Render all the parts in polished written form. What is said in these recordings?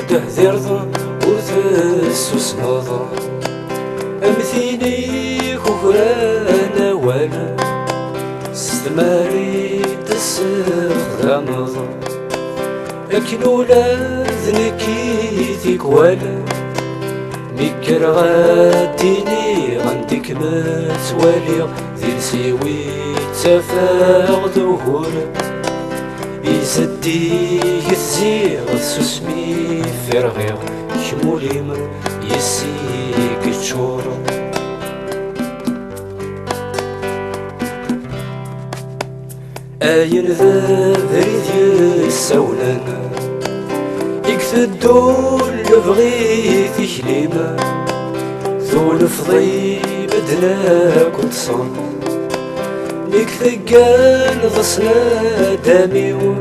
تهذرض وتسوسنض أمثيني كفران والا ستماري تسخدمض أكن ولاد نكيتك والا ميكر غاديني غنديك متوالي ذي نسيوي تفاغ ظهور يسدي يتزيغ سسمي فرغيغ كمولي من يسيك تشور أين ذا بريد يسولن يكتدو لبغي تكليما ذول فضي بدنا كنت صن نيك ثقان غصنا داميو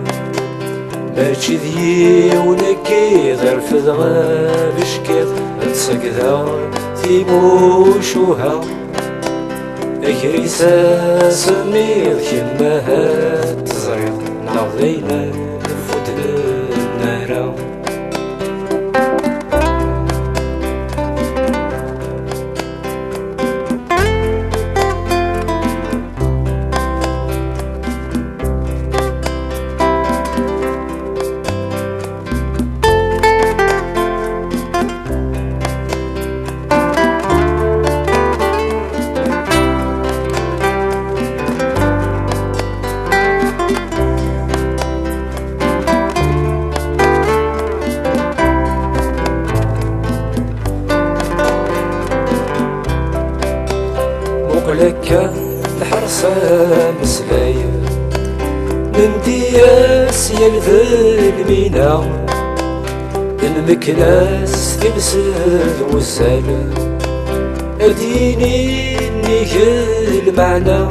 ماشي ذي ونكي غير فذغا بشكيض نتسقذا تيموشوها أكريسا سميض كما تزريض نعضينا نفوت النارا لك الحرصة مسلاية من دياس يلذل مينا المكناس تمسد وسال أديني نيك المعنى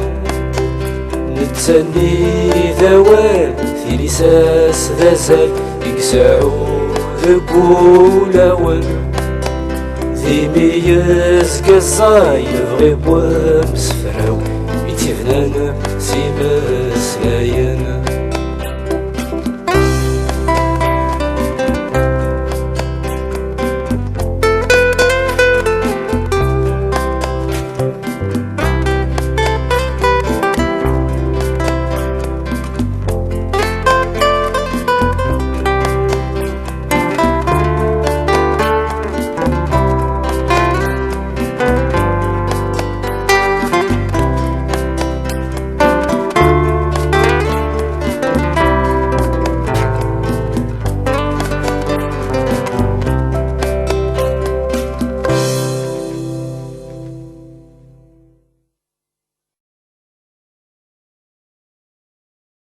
نتسني ذوال في لساس ذازال يكسعو ذقول أول ذي ميز قصاي يبغي بوامس فراو يتفنان سيما